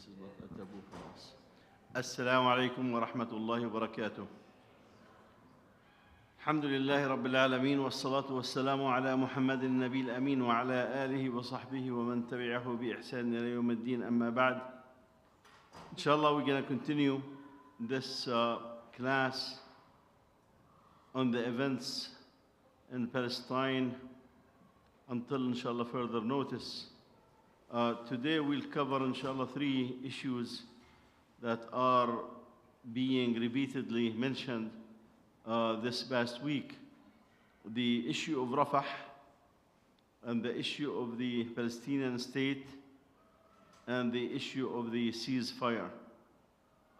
This is not a taboo for us. Assalamu alaikum wa rahmatullahi wa barakatuh. Alhamdulillahi Rabbil Alameen wa salatu wa salamu ala Muhammadin Nabil Amin wa ala alihi wa sahbihi wa man tabi'ahu bi ihsan ila yawm ad-din amma ba'd. Inshallah, we're going to continue this class on the events in Palestine until, inshallah, further notice. Today we'll cover, inshallah, 3 issues that are being repeatedly mentioned this past week. The issue of Rafah and the issue of the Palestinian state and the issue of the ceasefire.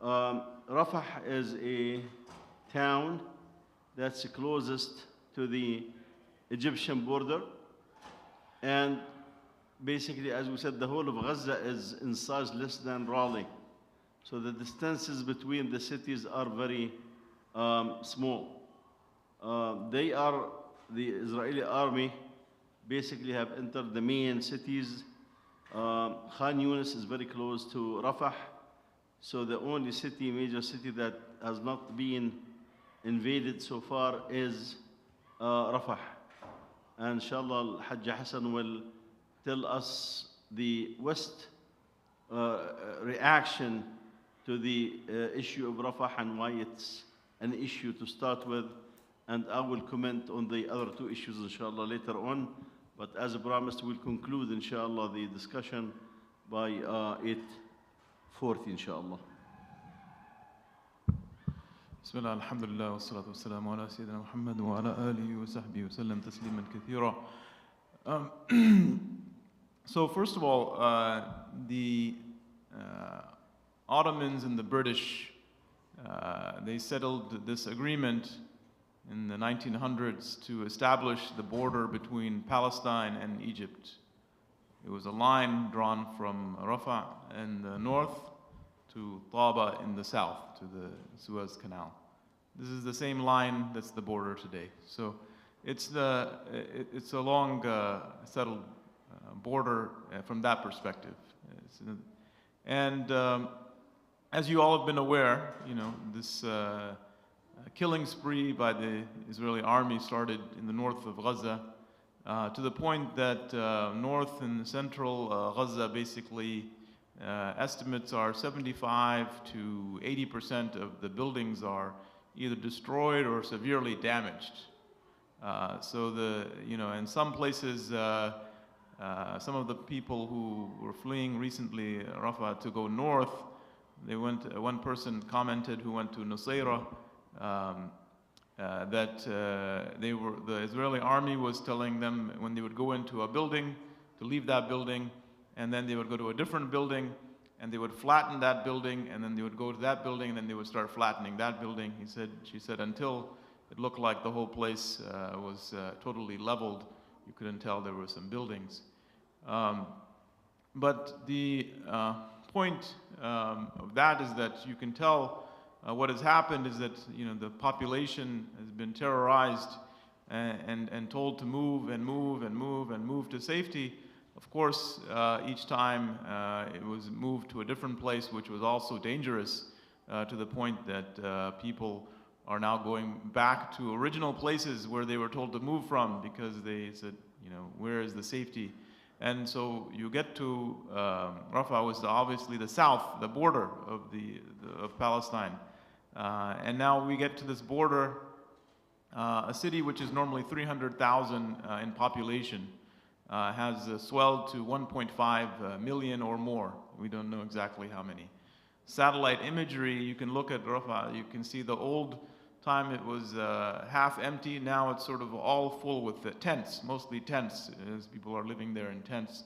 Rafah is a town that's closest to the Egyptian border, and basically, as we said, the whole of Gaza is in size less than Raleigh. So the distances between the cities are very small. The Israeli army basically have entered the main cities. Khan Yunis is very close to Rafah. So the only major city that has not been invaded so far is Rafah. And inshallah, Hajj Hassan will tell us the West reaction to the issue of Rafah and why it's an issue to start with. And I will comment on the other 2 issues, inshallah, later on. But as promised, we'll conclude, inshallah, the discussion by 8:40, inshallah. Bismillah, alhamdulillah, wa salatu wa salamu ala Sayyidina Muhammad wa ala alihi wa sahbihi wa sallam tasliman kathira. So first of all, the Ottomans and the British, they settled this agreement in the 1900s to establish the border between Palestine and Egypt. It was a line drawn from Rafah in the north to Taba in the south, to the Suez Canal. This is the same line that's the border today. So it's a long settled border from that perspective. And as you all have been aware, you know, this killing spree by the Israeli army started in the north of Gaza, to the point that north and central Gaza, basically, estimates are 75 to 80% of the buildings are either destroyed or severely damaged. So in some places, some of the people who were fleeing recently Rafah to go north, they went. One person commented who went to Nusayra that the Israeli army was telling them when they would go into a building to leave that building, and then they would go to a different building, and they would flatten that building, and then they would go to that building, and then they would start flattening that building. She said, until it looked like the whole place was totally leveled, you couldn't tell there were some buildings. But the point of that is that you can tell what has happened is that the population has been terrorized and told to move and move and move and move to safety. Of course, each time it was moved to a different place, which was also dangerous to the point that people are now going back to original places where they were told to move from, because they said, where is the safety? And so you get to Rafah, was obviously the south, the border of Palestine. And now we get to this border, a city which is normally 300,000 in population, has swelled to 1.5 million or more. We don't know exactly how many. Satellite imagery, you can look at Rafah, you can see the old time it was half empty. Now it's sort of all full with tents, mostly tents, as people are living there in tents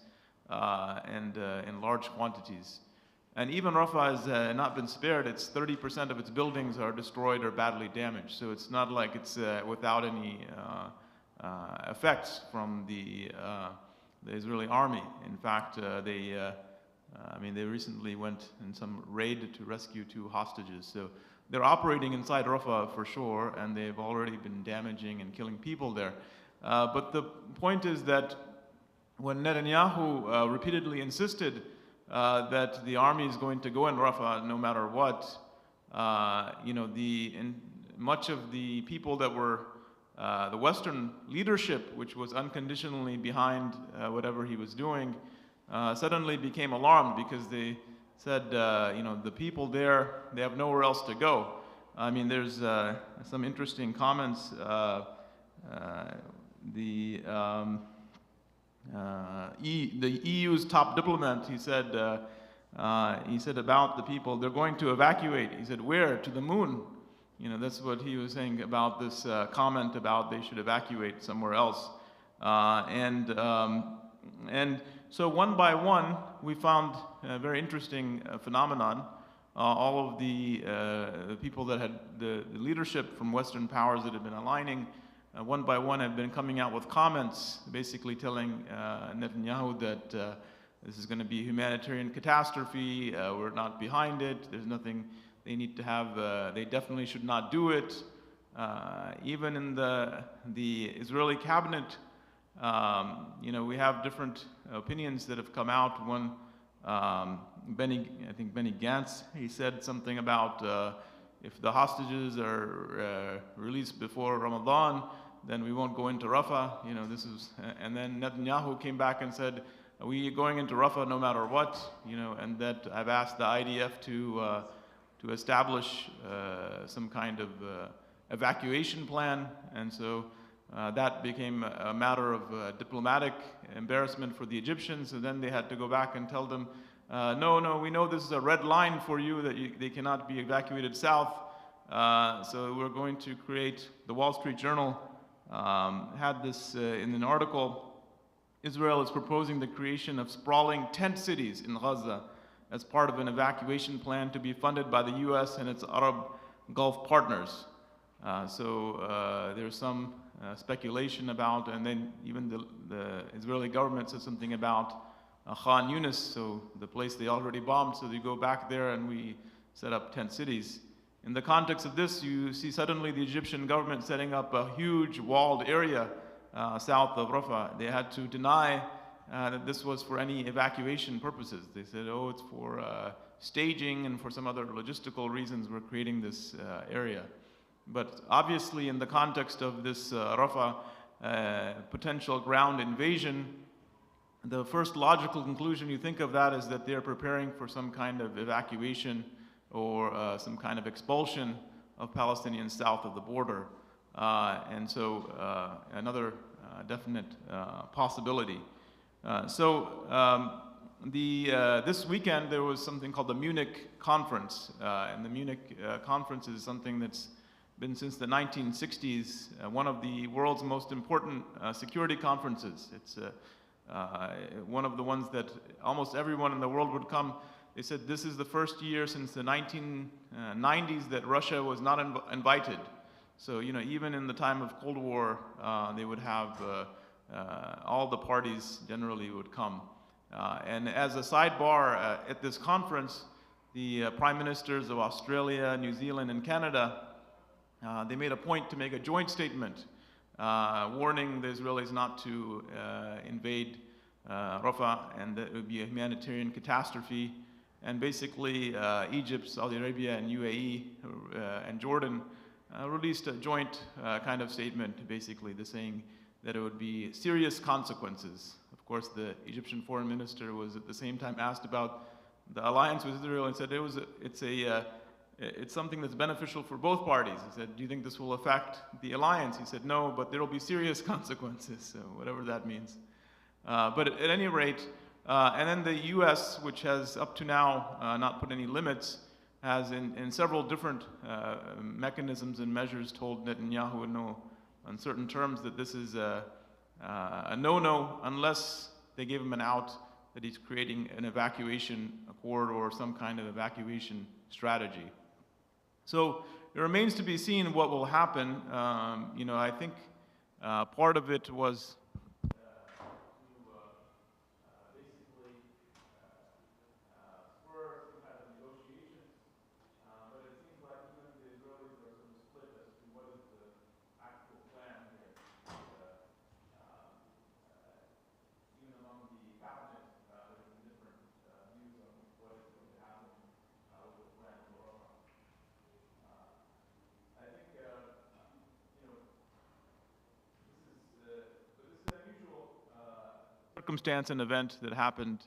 and in large quantities. And even Rafah has not been spared. It's 30% of its buildings are destroyed or badly damaged. So it's not like it's without any effects from the Israeli army. In fact, they recently went in some raid to rescue 2 hostages. So they're operating inside Rafah for sure, and they've already been damaging and killing people there. But the point is that when Netanyahu repeatedly insisted that the army is going to go in Rafah no matter what, much of the people that were the Western leadership, which was unconditionally behind whatever he was doing, suddenly became alarmed because they said, the people there, they have nowhere else to go. I mean, there's some interesting comments. The EU's top diplomat, he said about the people, they're going to evacuate. He said, where? To the moon. That's what he was saying about this comment about they should evacuate somewhere else. And so one by one, we found a very interesting phenomenon. All of the people that had the leadership from Western powers that had been aligning, one by one have been coming out with comments basically telling Netanyahu that this is going to be a humanitarian catastrophe, we're not behind it, there's nothing they need to have, they definitely should not do it. Even in the Israeli cabinet, we have different opinions that have come out. One, I think Benny Gantz, he said something about if the hostages are released before Ramadan, then we won't go into Rafah. And then Netanyahu came back and said, we are going into Rafah no matter what, and that I've asked the IDF to establish some kind of evacuation plan. And so that became a matter of diplomatic embarrassment for the Egyptians. So then they had to go back and tell them, no, we know this is a red line for you, that they cannot be evacuated south. So we're going to create, the Wall Street Journal had this in an article. Israel is proposing the creation of sprawling tent cities in Gaza as part of an evacuation plan to be funded by the US and its Arab Gulf partners. So there's some speculation about, and then even the Israeli government said something about Khan Yunis, so the place they already bombed, so they go back there and we set up tent cities. In the context of this, you see suddenly the Egyptian government setting up a huge walled area south of Rafah. They had to deny that this was for any evacuation purposes. They said, oh, it's for staging and for some other logistical reasons we're creating this area. But obviously in the context of this Rafah potential ground invasion, the first logical conclusion you think of that is that they're preparing for some kind of evacuation or some kind of expulsion of Palestinians south of the border. And so another definite possibility. This weekend there was something called the Munich Conference. And the Munich Conference is something that's been since the 1960s, one of the world's most important security conferences. It's one of the ones that almost everyone in the world would come. They said this is the first year since the 1990s that Russia was not invited. So, even in the time of Cold War, they would have, all the parties generally would come. And as a sidebar, at this conference, the prime ministers of Australia, New Zealand, and Canada, they made a point to make a joint statement warning the Israelis not to invade Rafah, and that it would be a humanitarian catastrophe. And basically, Egypt, Saudi Arabia, and UAE, and Jordan released a joint kind of statement, basically saying that it would be serious consequences. Of course, the Egyptian foreign minister was at the same time asked about the alliance with Israel and said it's something that's beneficial for both parties. He said, do you think this will affect the alliance? He said, no, but there will be serious consequences, so whatever that means. But at any rate, and then the US, which has up to now not put any limits, has in several different mechanisms and measures told Netanyahu in no uncertain terms that this is a no-no unless they give him an out, that he's creating an evacuation accord or some kind of evacuation strategy. So it remains to be seen what will happen. I think part of it was circumstance and event that happened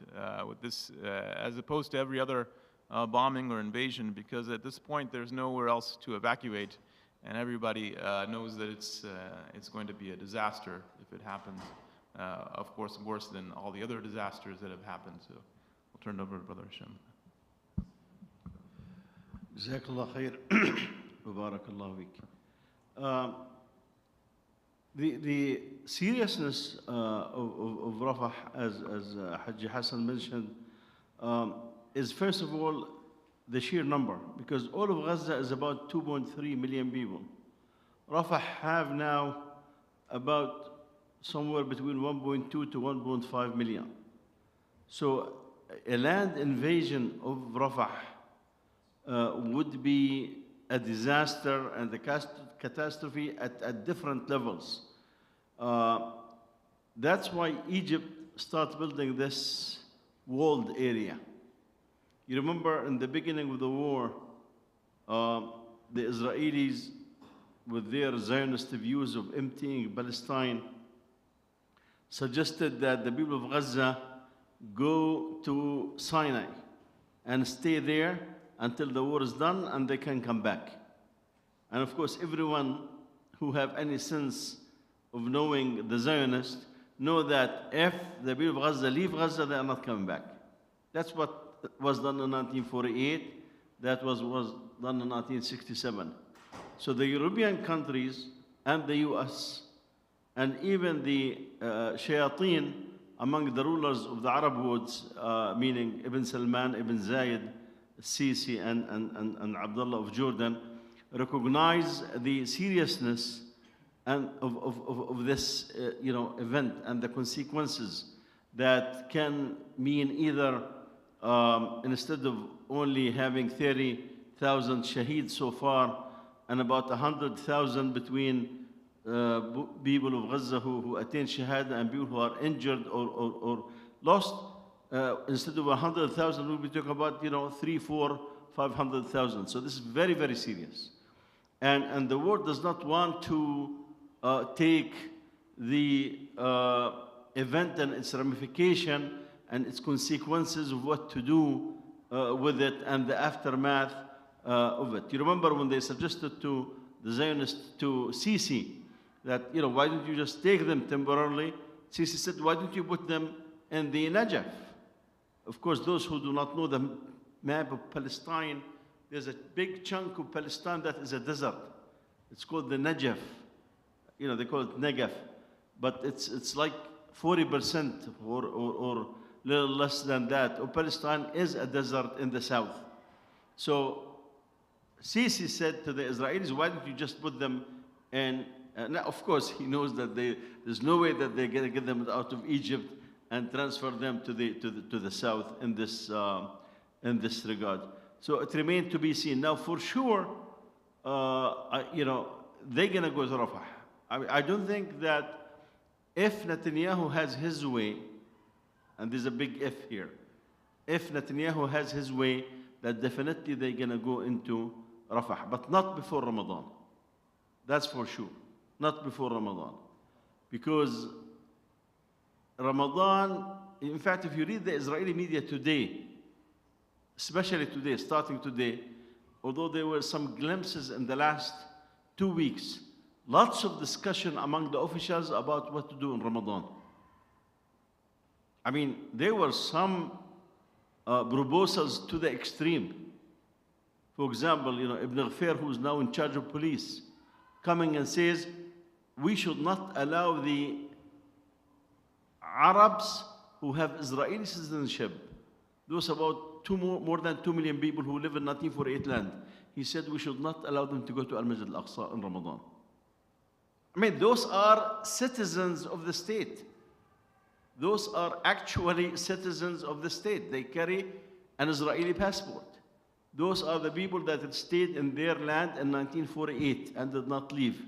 with this, as opposed to every other bombing or invasion, because at this point there's nowhere else to evacuate, and everybody knows that it's going to be a disaster if it happens. Of course, worse than all the other disasters that have happened. So I'll turn it over to Brother Hisham. Jazakallah khair. Barakallah week. The seriousness of Rafah, as Haji Hassan mentioned, is first of all the sheer number, because all of Gaza is about 2.3 million people. Rafah have now about somewhere between 1.2 to 1.5 million. So a land invasion of Rafah would be a disaster and a catastrophe at different levels. That's why Egypt started building this walled area. You remember in the beginning of the war, the Israelis, with their Zionist views of emptying Palestine, suggested that the people of Gaza go to Sinai and stay there until the war is done and they can come back. And of course, everyone who have any sense of knowing the Zionists know that if the people of Gaza leave Gaza, they are not coming back. That's what was done in 1948. That was done in 1967. So the European countries and the US and even the shayateen among the rulers of the Arab worlds, meaning Ibn Salman, Ibn Zayed, Sisi, and Abdullah of Jordan, recognize the seriousness and of this event and the consequences that can mean either instead of only having 30,000 shaheed so far and about 100,000 between people of Gaza who attain shahada and people who are injured or lost, instead of 100,000, we'll be talking about 3, 4, 500,000. So this is very, very serious. And the world does not want to take the event and its ramification and its consequences of what to do with it and the aftermath of it. You remember when they suggested to the Zionists, to Sisi, that, why don't you just take them temporarily? Sisi said, why don't you put them in the Najaf? Of course, those who do not know the map of Palestine, there's a big chunk of Palestine that is a desert. It's called the Najaf. They call it Negev. But it's like 40% or little less than that of Palestine is a desert in the south. So Sisi said to the Israelis, why don't you just put them in, now of course he knows that there's no way that they're going to get them out of Egypt and transfer them to the south in this regard. So it remains to be seen. Now for sure, they're going to go to Rafah. I don't think that if Netanyahu has his way, and there's a big if here, if Netanyahu has his way, that definitely they're going to go into Rafah, but not before Ramadan. That's for sure. Not before Ramadan. Because Ramadan, in fact, if you read the Israeli media today, especially today, starting today, although there were some glimpses in the last 2 weeks, lots of discussion among the officials about what to do in Ramadan. I mean, there were some proposals to the extreme. For example, Ibn Ghaffir, who is now in charge of police, coming and says, we should not allow the Arabs who have Israeli citizenship, those about more than 2 million people who live in 1948 land, he said we should not allow them to go to Al-Masjid Al-Aqsa in Ramadan. I mean, those are citizens of the state. Those are actually citizens of the state. They carry an Israeli passport. Those are the people that had stayed in their land in 1948 and did not leave.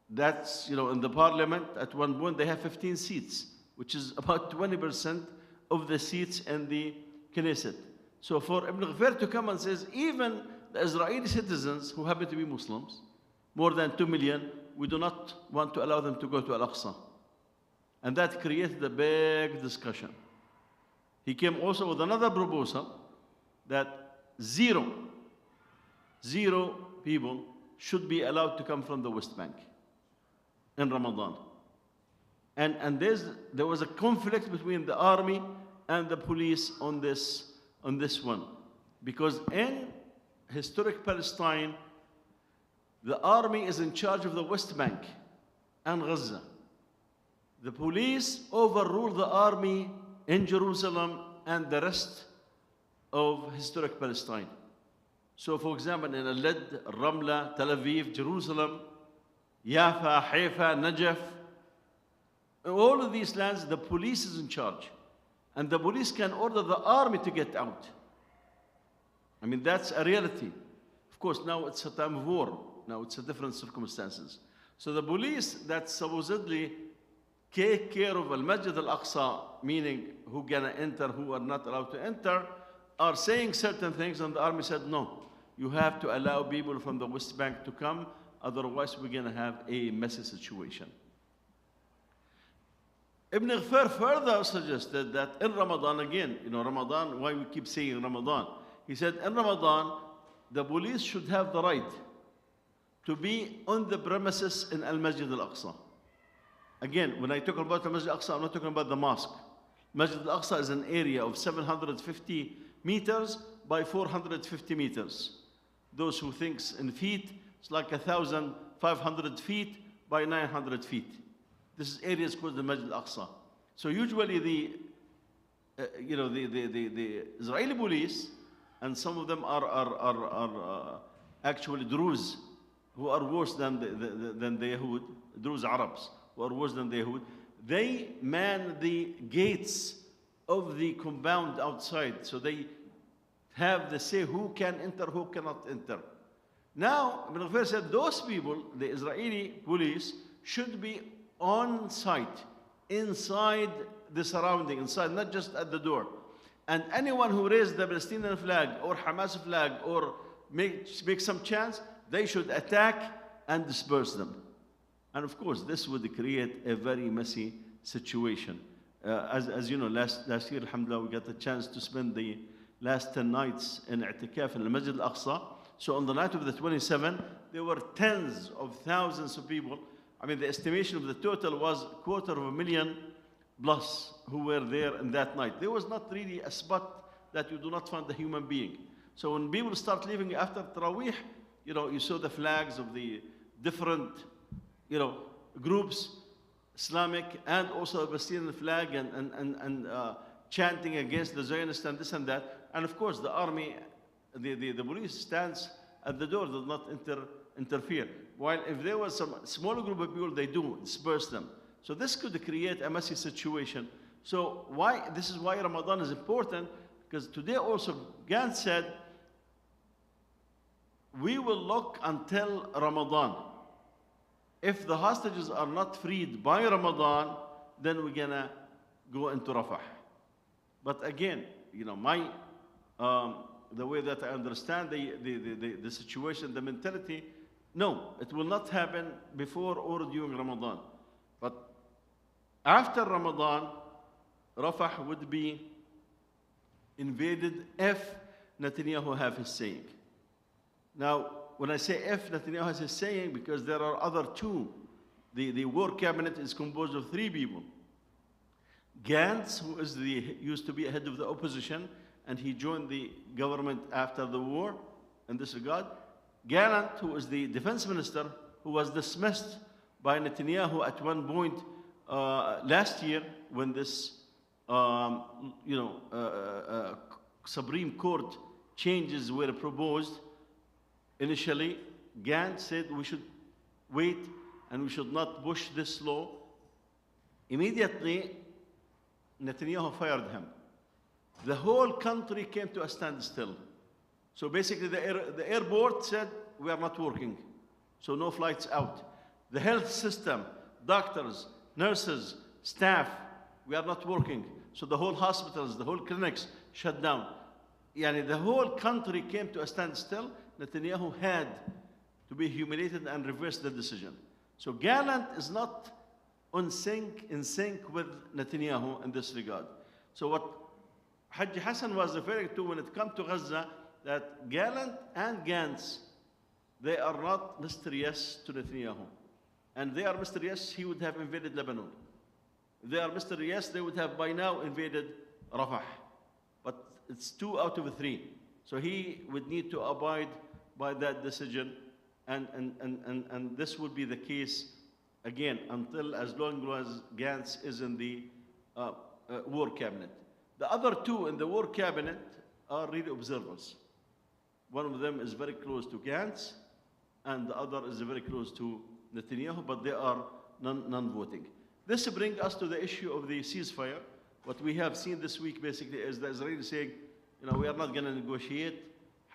That's, in the parliament, at one point, they have 15 seats, which is about 20% of the seats in the Knesset. So for Ibn Ghaffir to come and says, even the Israeli citizens who happen to be Muslims, more than 2 million, we do not want to allow them to go to Al-Aqsa. And that created a big discussion. He came also with another proposal that zero people should be allowed to come from the West Bank in Ramadan. And there was a conflict between the army and the police on this one. Because in historic Palestine, the army is in charge of the West Bank and Gaza. The police overrule the army in Jerusalem and the rest of historic Palestine. So for example, in Al-Lid, Ramla, Tel Aviv, Jerusalem, Jaffa, Haifa, Najaf, in all of these lands, the police is in charge. And the police can order the army to get out. I mean, that's a reality. Of course, now it's a time of war. Now it's a different circumstances. So the police that supposedly take care of Al-Masjid Al-Aqsa, meaning who gonna enter, who are not allowed to enter, are saying certain things, and the army said, no, you have to allow people from the West Bank to come, otherwise we're gonna have a messy situation. Ibn Ghafir further suggested that in Ramadan, again, Ramadan, why we keep saying Ramadan? He said, in Ramadan, the police should have the right to be on the premises in Al-Masjid Al-Aqsa. Again, when I talk about Al-Masjid Al-Aqsa, I'm not talking about the mosque. Masjid Al-Aqsa is an area of 750 meters by 450 meters. Those who think in feet, it's like 1,500 feet by 900 feet. This area is called the Masjid Al-Aqsa. So usually the Israeli police, and some of them are actually Druze, who are worse than the Yahud, Druze Arabs, who are worse than the Yahud. They man the gates of the compound outside, so they have the say who can enter, who cannot enter. Now, Ibn Ghafir said those people, the Israeli police, should be on site, inside the surrounding, inside, not just at the door. And anyone who raised the Palestinian flag or Hamas flag or make some chance, they should attack and disperse them. And of course, this would create a very messy situation. As you know, last year, alhamdulillah, we got a chance to spend the last 10 nights in i'tikaf in the Masjid Al-Aqsa. So on the night of the 27th, there were tens of thousands of people. I mean, the estimation of the total was 250,000 plus who were there in that night. There was not really a spot that you do not find a human being. So when people start leaving after Taraweeh, you saw the flags of the different, groups, Islamic and also the Palestinian flag, and chanting against the Zionists and this and that. And of course, the army, the police stands at the door, does not interfere. While if there was some small group of people, they do disperse them. So this could create a messy situation. So this is why Ramadan is important, because today also Gantz said, we will look until Ramadan. If the hostages are not freed by Ramadan, then we're gonna go into Rafah. But again, the way that I understand the situation, the mentality, no, it will not happen before or during Ramadan. But after Ramadan, Rafah would be invaded if Netanyahu have his saying. Now, when I say if Netanyahu has his saying, because there are other two. The war cabinet is composed of 3 people. Gantz, who is used to be head of the opposition, and he joined the government after the war in this regard. Gallant, who is the defense minister, who was dismissed by Netanyahu at one point last year when this Supreme Court changes were proposed. Initially, Gantz said we should wait and we should not push this law. Immediately, Netanyahu fired him. The whole country came to a standstill. So basically, the airport said, we are not working. So no flights out. The health system, doctors, nurses, staff, we are not working. So the whole hospitals, the whole clinics shut down. The whole country came to a standstill. Netanyahu had to be humiliated and reverse the decision. So Gallant is not in sync with Netanyahu in this regard. So what Haji Hassan was referring to when it comes to Gaza, that Gallant and Gantz, they are not Mr. Yes to Netanyahu. And they are Mr. Yes, he would have invaded Lebanon. If they are Mr. Yes, they would have by now invaded Rafah. But it's 2 out of 3. So he would need to abide by that decision. And this would be the case, again, until as long as Gantz is in the war cabinet. The other 2 in the war cabinet are really observers. One of them is very close to Gantz, and the other is very close to Netanyahu, but they are non-voting. This brings us to the issue of the ceasefire. What we have seen this week basically is the Israelis saying, we are not going to negotiate.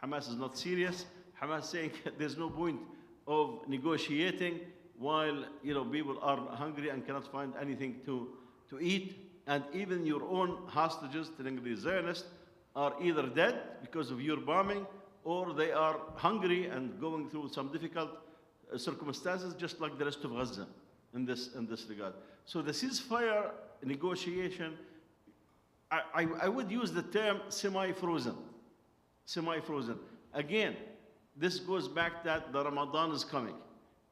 Hamas is not serious. Hamas saying there's no point of negotiating while people are hungry and cannot find anything to eat. And even your own hostages, telling the Zionists, are either dead because of your bombing, or they are hungry and going through some difficult circumstances, just like the rest of Gaza in this regard. So the ceasefire negotiation, I would use the term semi-frozen. Semi-frozen. Again, this goes back that the Ramadan is coming.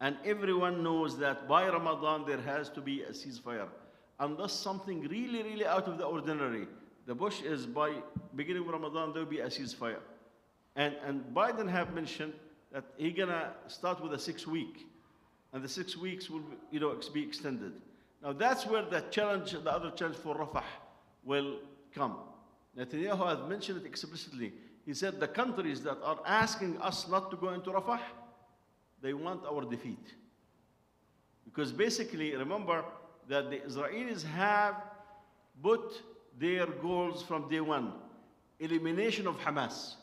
And everyone knows that by Ramadan there has to be a ceasefire. Unless something really, really out of the ordinary. The Bush is by beginning of Ramadan, there will be a ceasefire. And Biden have mentioned that he's going to start with a 6-week. And the 6 weeks will be extended. Now that's where the other challenge for Rafah will come. Netanyahu has mentioned it explicitly. He said the countries that are asking us not to go into Rafah, they want our defeat. Because basically, remember that the Israelis have put their goals from day one. Elimination of Hamas.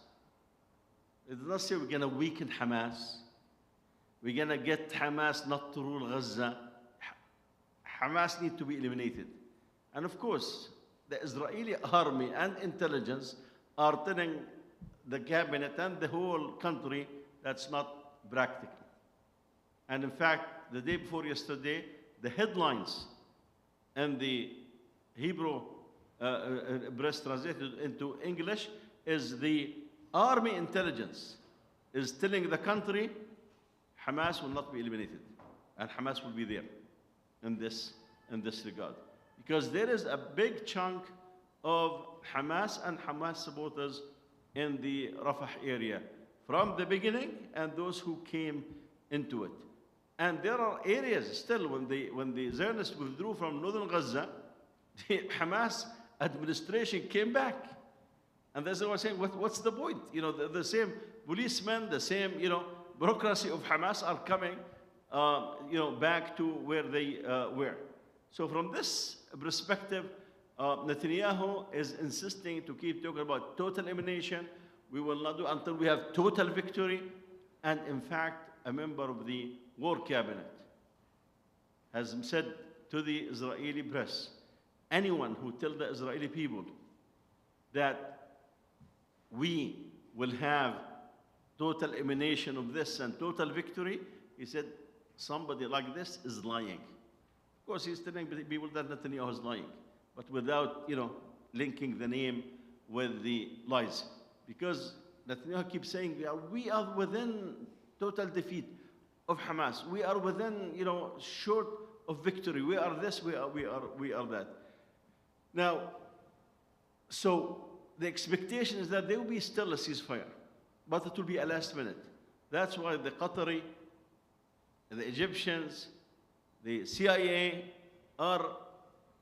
It does not say we're going to weaken Hamas. We're going to get Hamas not to rule Gaza. Hamas need to be eliminated. And of course, the Israeli army and intelligence are telling the cabinet and the whole country that's not practical. And in fact, the day before yesterday, the headlines and the Hebrew press translated into English is the army intelligence is telling the country Hamas will not be eliminated, and Hamas will be there in this regard. Because there is a big chunk of Hamas and Hamas supporters in the Rafah area from the beginning, and those who came into it. And there are areas still, when the Zionists withdrew from northern Gaza, the Hamas administration came back. And that's what I was saying, what's the point? The same policemen, the same, bureaucracy of Hamas are coming, back to where they were. So from this perspective, Netanyahu is insisting to keep talking about total elimination. We will not do until we have total victory. And in fact, a member of the war cabinet has said to the Israeli press, anyone who tells the Israeli people that we will have total elimination of this and total victory, he said, somebody like this is lying. Of course, he's telling people that Netanyahu is lying, but without, linking the name with the lies. Because Netanyahu keeps saying, we are within total defeat of Hamas. We are within, short of victory. We are this, we are that. Now, so the expectation is that there will be still a ceasefire, but it will be a last minute. That's why the Qatari, the Egyptians, the CIA are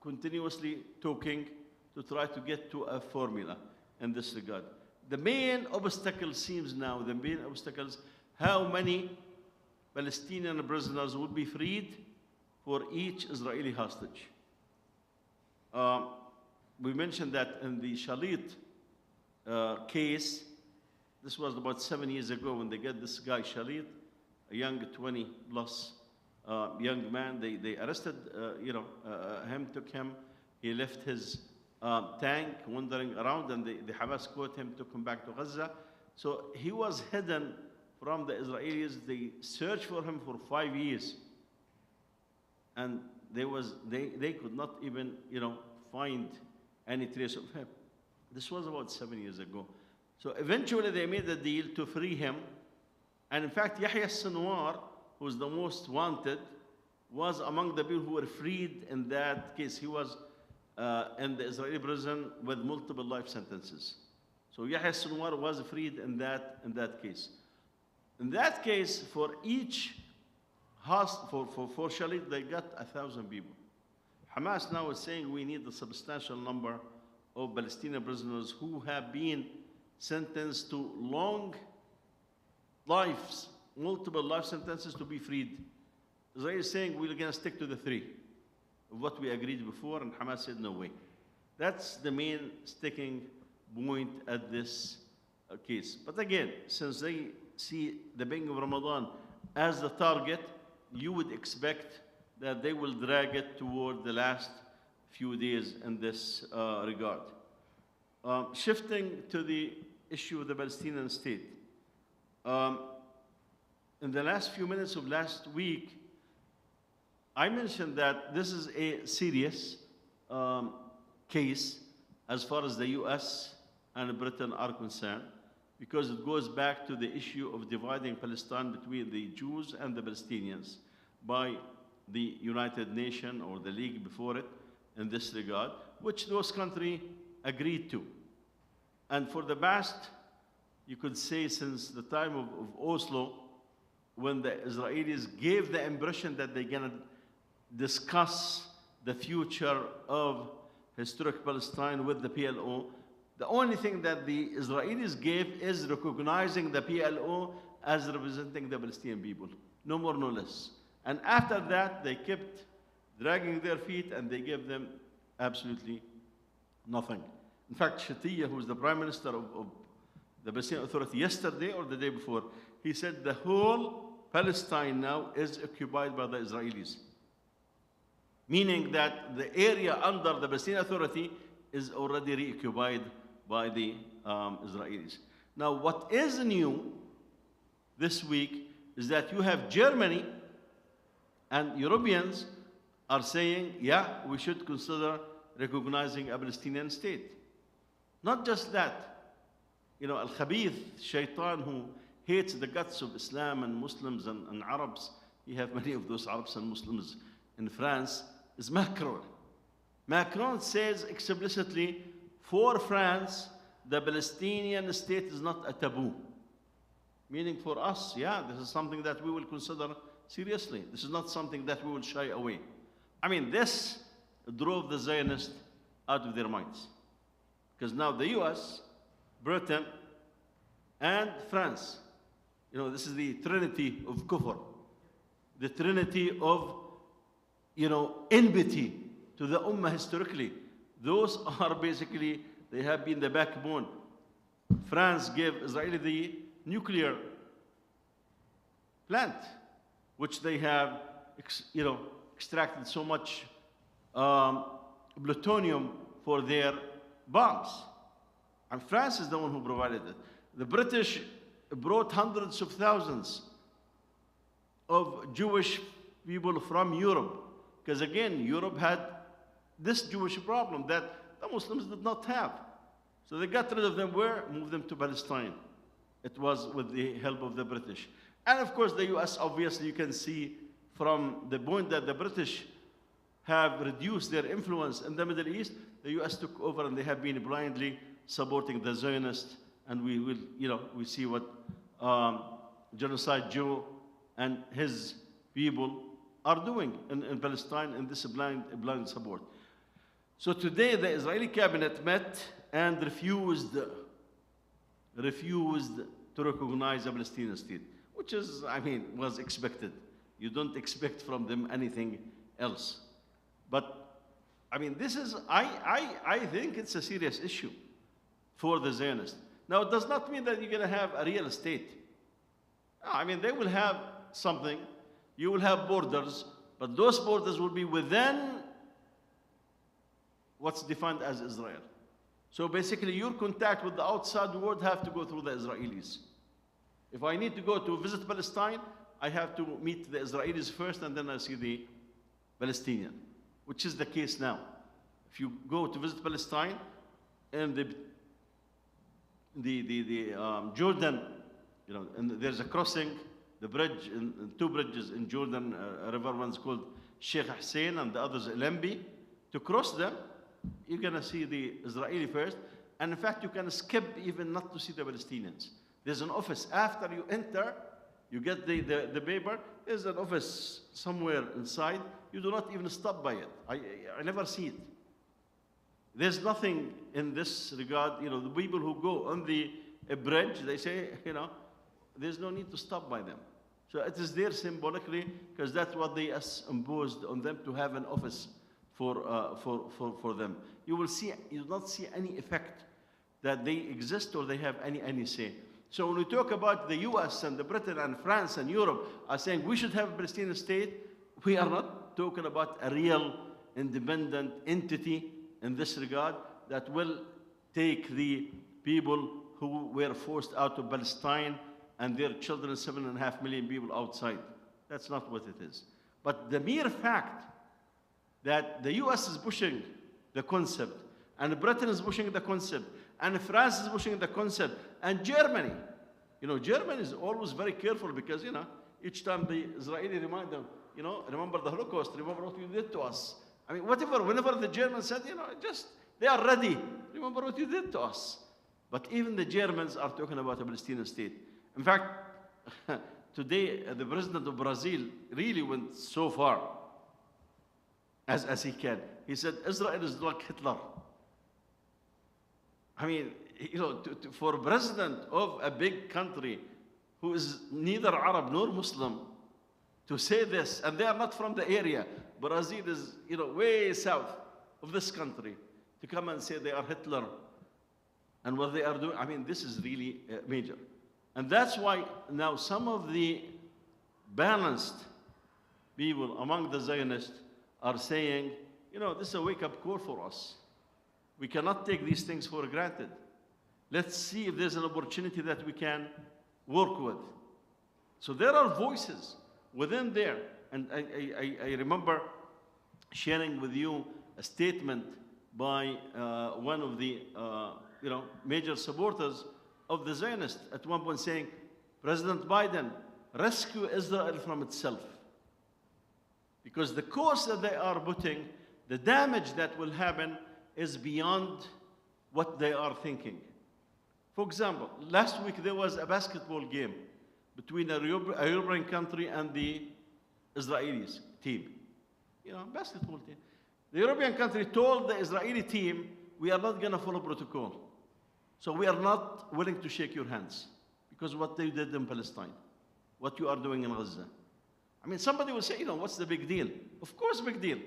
continuously talking to try to get to a formula in this regard. The main obstacle seems now, how many Palestinian prisoners would be freed for each Israeli hostage. We mentioned that in the Shalit case, this was about 7 years ago when they get this guy Shalit, a young 20-plus young man. They arrested him, took him. He left his tank wandering around, and the Hamas caught him, took him back to Gaza. So he was hidden from the Israelis. They searched for him for 5 years. And they could not even, find any trace of him. This was about 7 years ago. So eventually they made a deal to free him. And in fact, Yahya Sinwar, who was the most wanted, was among the people who were freed in that case. He was in the Israeli prison with multiple life sentences. So Yahya Sinwar was freed in that case. In that case, for each for Shalit, they got 1,000 people. Hamas now is saying we need a substantial number of Palestinian prisoners who have been sentenced to long lives, multiple life sentences, to be freed. Israel is saying we're going to stick to the 3 of what we agreed before, and Hamas said no way. That's the main sticking point at this case. But again, since they see the beginning of Ramadan as the target, you would expect that they will drag it toward the last few days in this regard. Shifting to the issue of the Palestinian state. In the last few minutes of last week, I mentioned that this is a serious case as far as the US and Britain are concerned, because it goes back to the issue of dividing Palestine between the Jews and the Palestinians by the United Nations or the League before it in this regard, which those countries agreed to. And for the past, you could say since the time of Oslo, when the Israelis gave the impression that they're going to discuss the future of historic Palestine with the PLO, the only thing that the Israelis gave is recognizing the PLO as representing the Palestinian people, no more, no less. And after that, they kept dragging their feet and they gave them absolutely nothing. In fact, Shatiyah, who's the Prime Minister of the Palestinian Authority, yesterday or the day before, he said the whole Palestine now is occupied by the Israelis. Meaning that the area under the Palestinian Authority is already reoccupied by the Israelis. Now, what is new this week is that you have Germany and Europeans are saying, yeah, we should consider recognizing a Palestinian state. Not just that. Al-Khabith, Shaitan, who hates the guts of Islam and Muslims and Arabs, you have many of those Arabs and Muslims in France, is Macron. Macron says explicitly, for France, the Palestinian state is not a taboo. Meaning for us, yeah, this is something that we will consider seriously. This is not something that we will shy away. I mean, this drove the Zionists out of their minds. Because now the US, Britain, and France, this is the trinity of kufr, the trinity of, enmity to the Ummah historically. Those are basically, they have been the backbone. France gave Israel the nuclear plant, which they have, extracted so much plutonium for their bombs. And France is the one who provided it. The British brought hundreds of thousands of Jewish people from Europe, because again, Europe had this Jewish problem that the Muslims did not have. So they got rid of them where? Moved them to Palestine. It was with the help of the British. And of course, the US, obviously, you can see from the point that the British have reduced their influence in the Middle East, the US took over and they have been blindly supporting the Zionists. And we will, we see what Genocide Joe and his people are doing in Palestine in this blind support. So today, the Israeli cabinet met and refused to recognize a Palestinian state, which is, was expected. You don't expect from them anything else. But, this is, I think it's a serious issue for the Zionists. Now, it does not mean that you're going to have a real state. They will have something. You will have borders, but those borders will be within what's defined as Israel. So basically, your contact with the outside world have to go through the Israelis. If I need to go to visit Palestine, I have to meet the Israelis first, and then I see the Palestinian, which is the case now. If you go to visit Palestine and the Jordan, you know, and there's a crossing, the bridge, two bridges in Jordan River, one's called Sheikh Hussein and the other's Lembi. To cross them, you're gonna see the Israeli first, and in fact, you can skip even not to see the Palestinians. There's an office after you enter, you get the paper, there's an office somewhere inside, you do not even stop by it. I never see it. There's nothing in this regard. You know, the people who go on the bridge, they say, you know, there's no need to stop by them. So it is there symbolically, because that's what they imposed on them, to have an office for them. You will not see any effect that they exist or they have any say. So when we talk about the US and the Britain and France and Europe are saying we should have a Palestinian state, we are not talking about a real independent entity in this regard that will take the people who were forced out of Palestine and their children, 7.5 million people outside. That's not what it is. But the mere fact that the US is pushing the concept, and Britain is pushing the concept, and France is pushing the concept, and Germany. You know, Germany is always very careful because, you know, each time the Israeli remind them, you know, remember the Holocaust, remember what you did to us. I mean, whenever the Germans said, you know, they are ready. Remember what you did to us. But even the Germans are talking about a Palestinian state. In fact, today, the president of Brazil really went so far as he can. He said, Israel is like Hitler. I mean, you know, for a president of a big country who is neither Arab nor Muslim to say this, and they are not from the area. Brazil is, you know, way south of this country, to come and say they are Hitler and what they are doing. I mean, this is really major. And that's why now some of the balanced people among the Zionists are saying, you know, this is a wake-up call for us. We cannot take these things for granted. Let's see if there's an opportunity that we can work with. So there are voices within there. And I remember sharing with you a statement by one of the you know, major supporters of the Zionists at one point saying, President Biden, rescue Israel from itself. Because the course that they are putting, the damage that will happen is beyond what they are thinking. For example, last week there was a basketball game between a European country and the Israelis team. You know, basketball team. The European country told the Israeli team, we are not going to follow protocol. So we are not willing to shake your hands because what they did in Palestine, what you are doing in Gaza. I mean, somebody will say, you know, what's the big deal? Of course, big deal.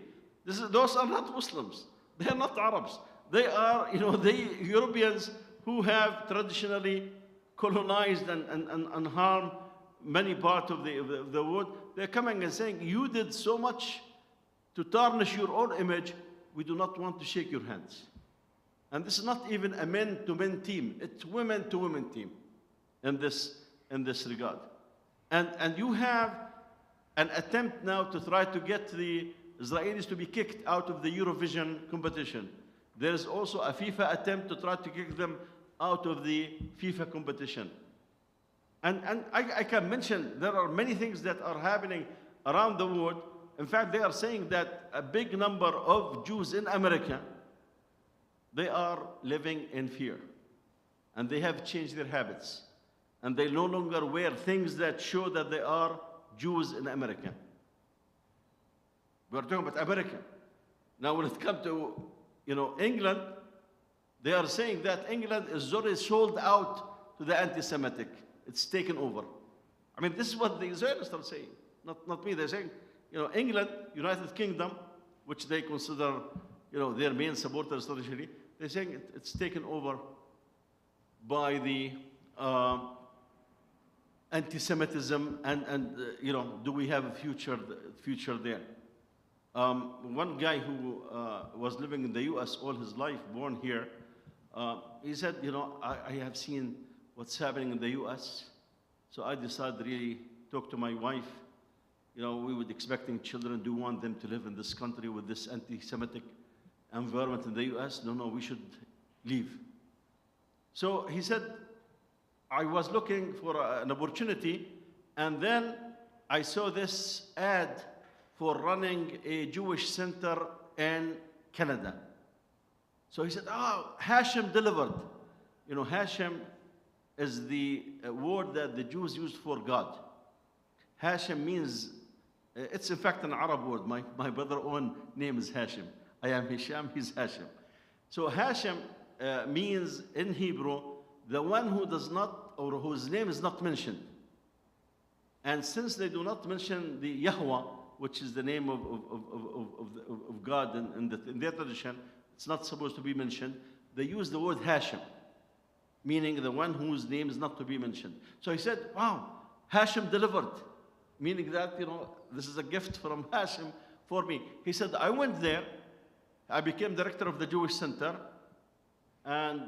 Those are not Muslims. They are not Arabs. They are, you know, the Europeans who have traditionally colonized and harmed many parts of the world. They're coming and saying, you did so much to tarnish your own image, we do not want to shake your hands. And this is not even a men-to-men team. It's women-to-women team in this regard. And you have an attempt now to try to get the Israelis to be kicked out of the Eurovision competition. There is also a FIFA attempt to try to kick them out of the FIFA competition. And I can mention there are many things that are happening around the world. In fact, they are saying that a big number of Jews in America, they are living in fear. And they have changed their habits. And they no longer wear things that show that they are Jews in America. We're talking about America. Now, when it comes to, you know, England, they are saying that England is already sold out to the anti-Semitic. It's taken over. I mean, this is what the Israelis are saying, not me. They're saying, you know, England, United Kingdom, which they consider, you know, their main supporters traditionally, they're saying it's taken over by the anti-Semitism and you know, do we have a future there? One guy who was living in the US all his life, born here, he said, you know, I have seen what's happening in the US, so I decided to really talk to my wife we would expecting children, do want them to live in this country with this anti-Semitic environment in the US? No, we should leave. So he said, I was looking for an opportunity, and then I saw this ad for running a Jewish center in Canada. So he said, Hashim delivered. Hashim is the word that the Jews used for God. Hashim means, it's in fact an Arab word. My brother's own name is Hashim. I am Hisham, he's Hashim. So Hashim means in Hebrew, the one who does not, or whose name is not mentioned. And since they do not mention the Yahweh, which is the name of God in their tradition, it's not supposed to be mentioned, they use the word Hashim, meaning the one whose name is not to be mentioned. So he said, wow, Hashim delivered, meaning that, this is a gift from Hashim for me. He said, I went there, I became director of the Jewish Center, and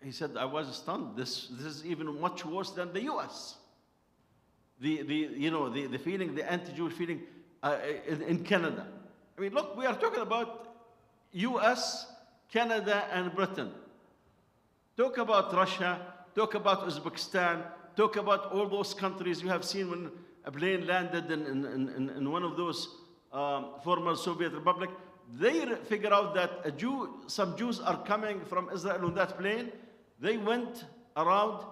he said, I was stunned. This is even much worse than the US. The feeling, the anti-Jewish feeling in Canada. I mean, look, we are talking about US, Canada, and Britain. Talk about Russia, talk about Uzbekistan, talk about all those countries you have seen when a plane landed in one of those former Soviet republic. They figure out that some Jews are coming from Israel on that plane. They went around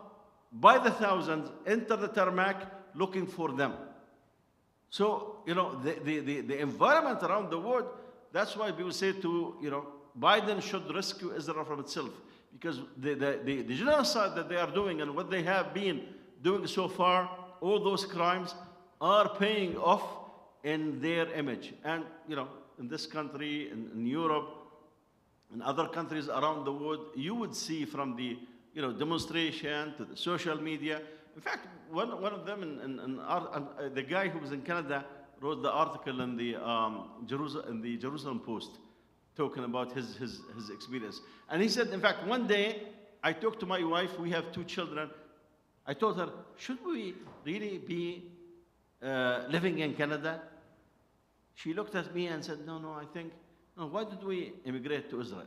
by the thousands, enter the tarmac, looking for them. So, the environment around the world, that's why people say Biden should rescue Israel from itself. Because the genocide that they are doing and what they have been doing so far, all those crimes are paying off in their image. And, in this country, in Europe, in other countries around the world, you would see from the demonstration to the social media. In fact, one of them, the guy who was in Canada, wrote the article in the Jerusalem Post, talking about his experience. And he said, in fact, one day I talked to my wife. We have 2 children. I told her, should we really be living in Canada? She looked at me and said, no, why did we immigrate to Israel?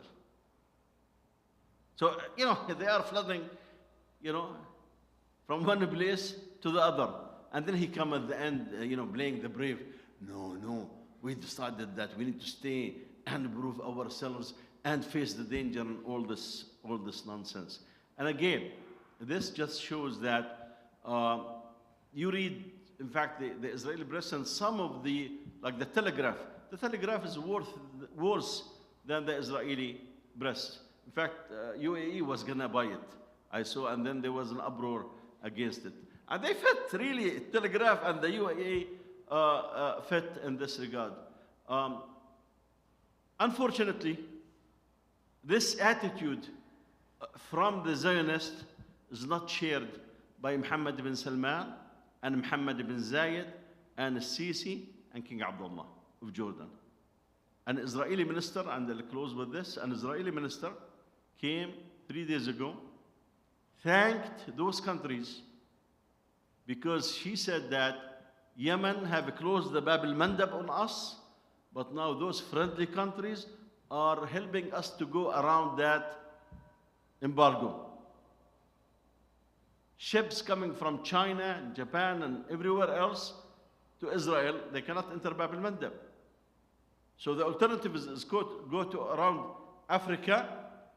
So, they are flooding, from one place to the other. And then he come at the end, playing the brave. No, we decided that we need to stay and prove ourselves and face the danger and all this nonsense. And again, this just shows that you read, in fact, the Israeli press and some of like the Telegraph. The Telegraph is worse than the Israeli press. In fact, UAE was gonna buy it, I saw, and then there was an uproar against it. And they fit, really, Telegraph and the UAE fit in this regard. Unfortunately, this attitude from the Zionists is not shared by Mohammed ibn Salman and Mohammed ibn Zayed and Sisi and King Abdullah of Jordan. An Israeli minister, and I'll close with this, an Israeli minister came 3 days ago, thanked those countries because she said that Yemen have closed the Bab al-Mandab on us, but now those friendly countries are helping us to go around that embargo. Ships coming from China, Japan, and everywhere else to Israel, they cannot enter Bab al-Mandab. So the alternative is go to around Africa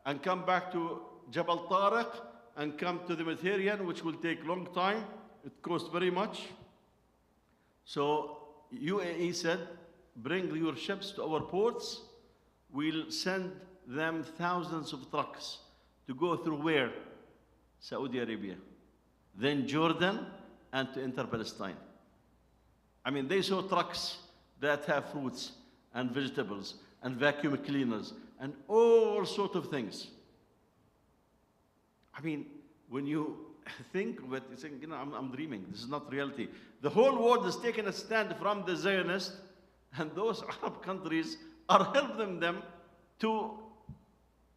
and come back to Jabal Tariq and come to the Mediterranean, which will take a long time. It costs very much. So UAE said, bring your ships to our ports. We'll send them thousands of trucks to go through where? Saudi Arabia, then Jordan, and to enter Palestine. I mean, they saw trucks that have fruits and vegetables and vacuum cleaners and all sorts of things. I mean, when you think of it, you think, I'm dreaming. This is not reality. The whole world is taking a stand from the Zionists, and those Arab countries are helping them to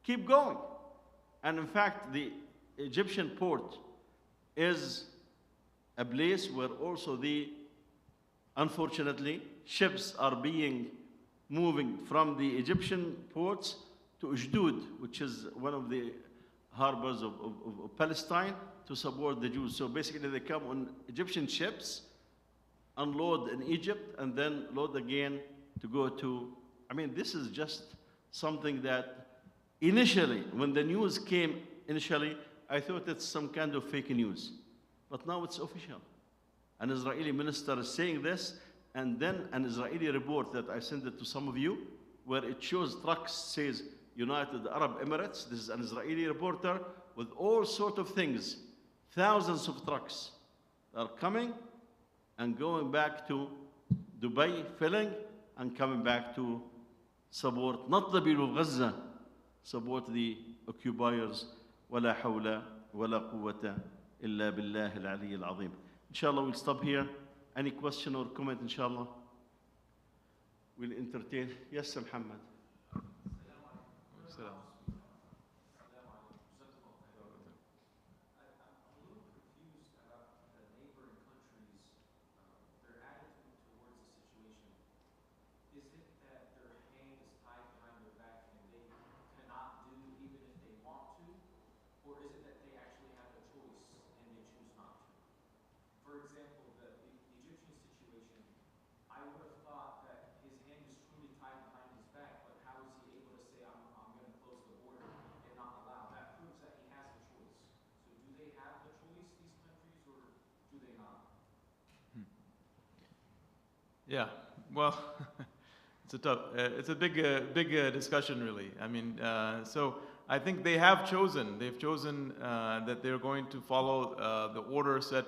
keep going. And in fact, the Egyptian port is a place where also the Unfortunately, ships are moving from the Egyptian ports to Ashdod, which is one of the harbors of Palestine, to support the Jews. So basically they come on Egyptian ships, unload in Egypt, and then load again to go to, I mean, this is just something that initially, when the news came initially, I thought it's some kind of fake news. But now it's official. An Israeli minister is saying this, and then an Israeli report that I sent it to some of you, where it shows trucks, says United Arab Emirates. This is an Israeli reporter with all sorts of things. Thousands of trucks are coming and going back to Dubai, filling, and coming back to support, not the people of Gaza, support the occupiers. ولا حول ولا قوة إلا بالله العلي العظيم. Inshallah, we'll stop here. Any question or comment, inshallah? We'll entertain. Yes, Muhammad. Yeah, well, it's a big discussion, really. I mean, so I think they've chosen that they're going to follow the order set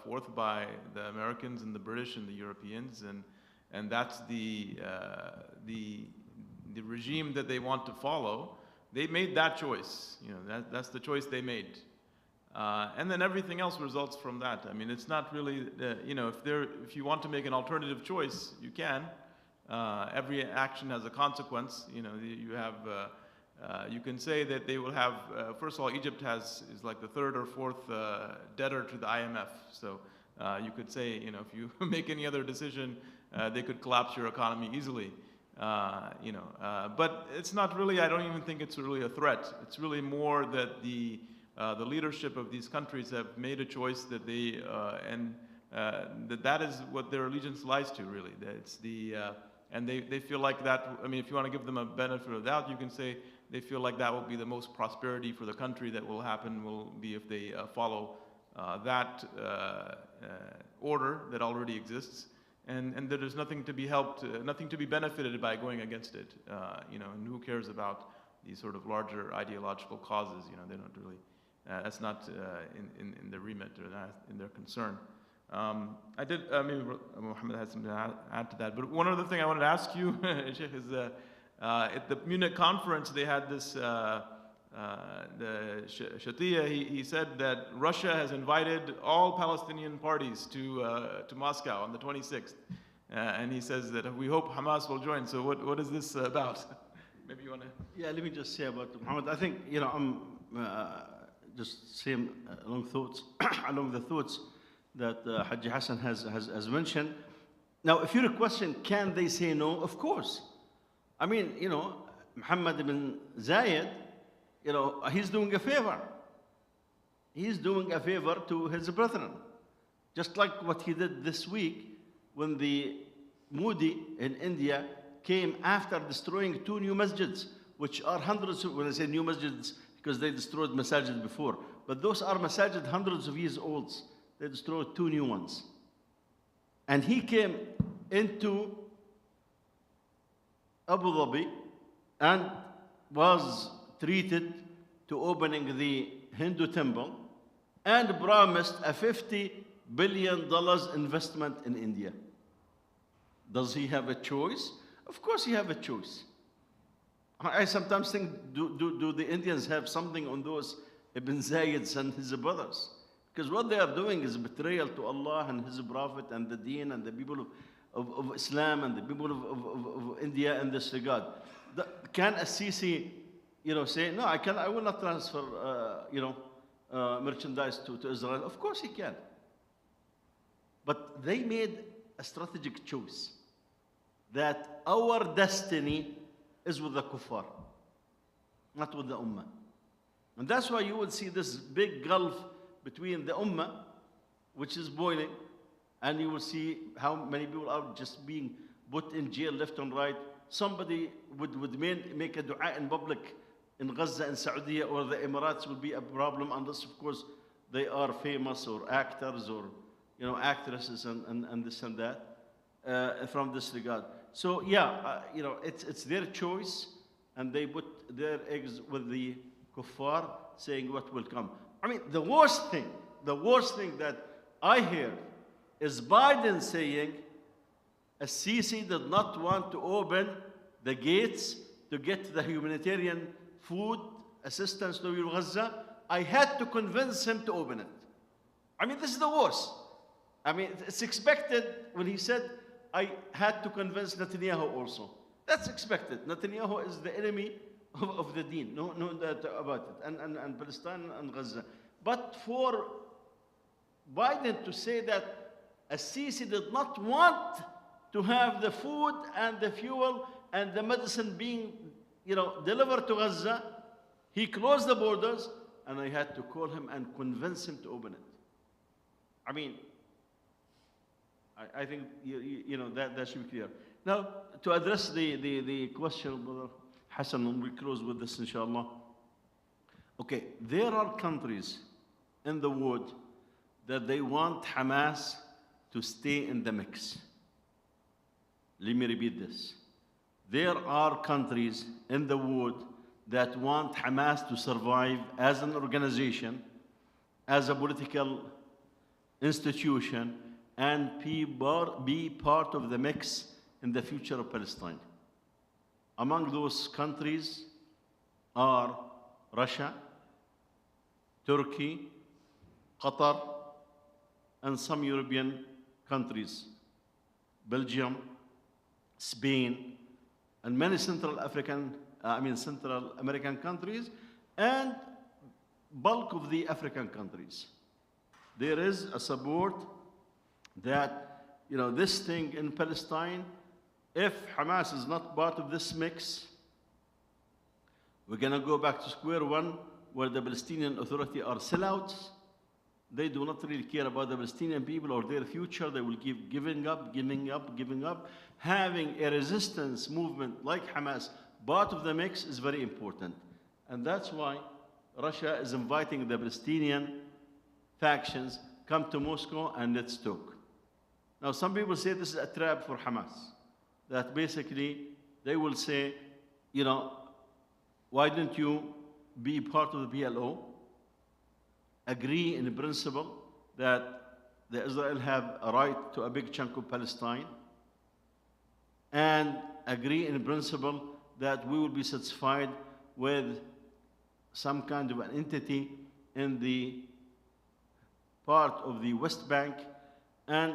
forth by the Americans and the British and the Europeans, and that's the regime that they want to follow. They made that choice. You know, that's the choice they made. And then everything else results from that. I mean, it's not really, you know, if you want to make an alternative choice, you can. Every action has a consequence. You know, you can say that they will have, first of all, Egypt is like the third or fourth debtor to the IMF. So you could say, you know, if you make any other decision, they could collapse your economy easily. You know, but it's not really, I don't even think it's really a threat. It's really more that the leadership of these countries have made a choice that that is what their allegiance lies to, really. It's and they feel like that. I mean, if you want to give them a benefit of the doubt, you can say they feel like that will be the most prosperity for the country that will happen, will be if they follow that order that already exists, and that there's nothing to be helped, nothing to be benefited by going against it. You know, and who cares about these sort of larger ideological causes? You know, they don't really. That's not in their remit or in their concern. Maybe Muhammad has something to add to that. But one other thing I wanted to ask you, Sheikh, is at the Munich conference they had this, the Shatiya, he said that Russia has invited all Palestinian parties to Moscow on the 26th. And he says that we hope Hamas will join. So what is this about? Maybe you want to... Yeah, let me just say about Muhammad. I think, you know, I'm... just same along the thoughts that Haji Hassan has mentioned. Now, if you're a question, can they say no? Of course. I mean, you know, Muhammad ibn Zayed, you know, he's doing a favor. He's doing a favor to his brethren. Just like what he did this week when the Modi in India came after destroying 2 new masjids, which are hundreds of, when I say new masjids, because they destroyed masajid before. But those are masajid hundreds of years old. They destroyed 2 new ones. And he came into Abu Dhabi and was treated to opening the Hindu temple and promised a $50 billion investment in India. Does he have a choice? Of course he has a choice. I sometimes think, do the Indians have something on those Ibn Zayeds and his brothers? Because what they are doing is betrayal to Allah and His Prophet and the Deen and the people of Islam and the people of India in this regard. Can a Sisi, you know, say, no, I will not transfer, you know, merchandise to Israel? Of course he can. But they made a strategic choice that our destiny is with the kuffar, not with the Ummah. And that's why you will see this big gulf between the Ummah, which is boiling, and you will see how many people are just being put in jail left and right. Somebody would make a dua in public in Gaza, in Saudi, or the Emirates will be a problem, unless, of course, they are famous or actors or actresses and this and that from this regard. So yeah, it's their choice, and they put their eggs with the kuffar, saying what will come. I mean, the worst thing that I hear is Biden saying Sisi did not want to open the gates to get the humanitarian food assistance to Gaza. I had to convince him to open it. I mean, this is the worst. I mean, it's expected when he said, I had to convince Netanyahu also. That's expected. Netanyahu is the enemy of the deen. No doubt about it. And Palestine and Gaza. But for Biden to say that Sisi did not want to have the food and the fuel and the medicine being, delivered to Gaza, he closed the borders, and I had to call him and convince him to open it. I mean, I think that should be clear. Now, to address the question, Brother Hassan, and we close with this, inshallah. Okay, there are countries in the world that they want Hamas to stay in the mix. Let me repeat this. There are countries in the world that want Hamas to survive as an organization, as a political institution, and be part of the mix in the future of Palestine. Among those countries are Russia, Turkey, Qatar, and some European countries, Belgium, Spain, and many Central American countries, and bulk of the African countries. There is a support that, this thing in Palestine, if Hamas is not part of this mix, we're going to go back to square one, where the Palestinian Authority are sellouts. They do not really care about the Palestinian people or their future. They will keep giving up. Having a resistance movement like Hamas part of the mix is very important. And that's why Russia is inviting the Palestinian factions, come to Moscow and let's talk. Now, some people say this is a trap for Hamas. That basically they will say, why don't you be part of the PLO, agree in principle that the Israel have a right to a big chunk of Palestine, and agree in principle that we will be satisfied with some kind of an entity in the part of the West Bank, and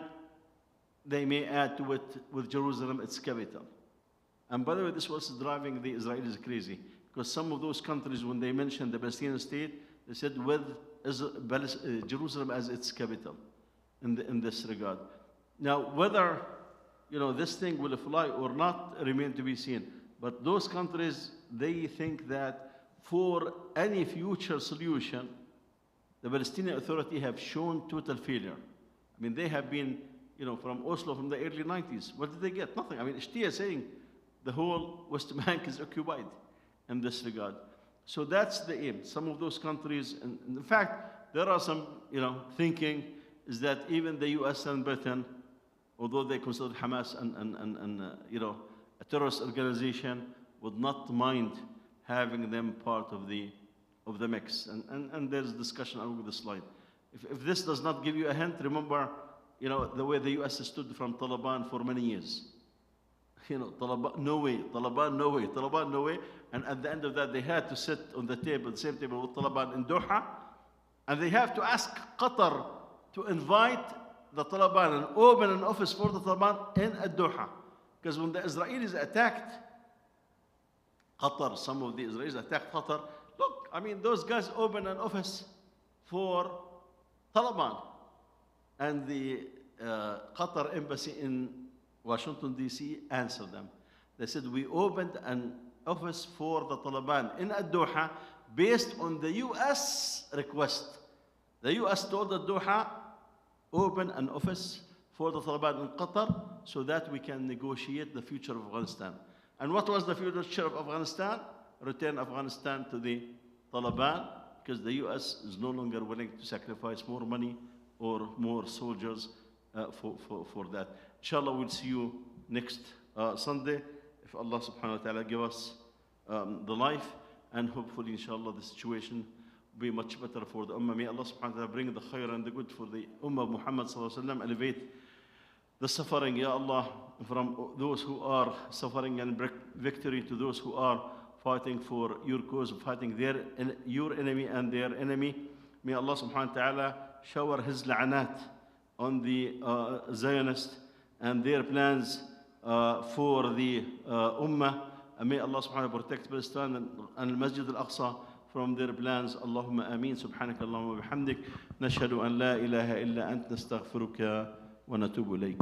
they may add to it with Jerusalem, its capital. And by the way, this was driving the Israelis crazy, because some of those countries, when they mentioned the Palestinian state, they said with Jerusalem as its capital in this regard. Now, whether this thing will fly or not remain to be seen. But those countries, they think that for any future solution, the Palestinian Authority have shown total failure. I mean, they have been, from Oslo from the early 90s. What did they get? Nothing. I mean, Ishtia saying the whole West Bank is occupied in this regard. So that's the aim. Some of those countries, and in fact, there are some, thinking is that even the US and Britain, although they consider Hamas a terrorist organization, would not mind having them part of the mix. And there's discussion along the slide. If this does not give you a hint, remember, the way the US stood from Taliban for many years. Taliban, no way, Taliban, no way, Taliban, no way. And at the end of that, they had to sit on the same table with Taliban in Doha, and they have to ask Qatar to invite the Taliban and open an office for the Taliban in Doha. Because when the Israelis attacked Qatar, some of the Israelis attacked Qatar, look, I mean, those guys opened an office for Taliban. And the Qatar embassy in Washington, D.C. answered them. They said, we opened an office for the Taliban in Doha based on the U.S. request. The U.S. told the Doha, open an office for the Taliban in Qatar so that we can negotiate the future of Afghanistan. And what was the future of Afghanistan? Return Afghanistan to the Taliban, because the U.S. is no longer willing to sacrifice more money or more soldiers for that. Inshallah, we'll see you next Sunday, if Allah subhanahu wa ta'ala give us the life, and hopefully, inshallah, the situation will be much better for the Ummah. May Allah subhanahu wa ta'ala bring the khair and the good for the Ummah of Muhammad sallallahu alaihi wasallam, elevate the suffering, Ya Allah, from those who are suffering, and bring victory to those who are fighting for your cause, fighting your enemy and their enemy. May Allah subhanahu wa ta'ala shower His la'anat on the Zionists and their plans for the Ummah. And may Allah subhanahu wa ta'ala protect Palestine and Masjid al-Aqsa from their plans. Allahumma ameen. Subhanaka Allahumma bihamdik. Nashhadu an la ilaha illa ant nastaghfiruka wa natubu ilayk.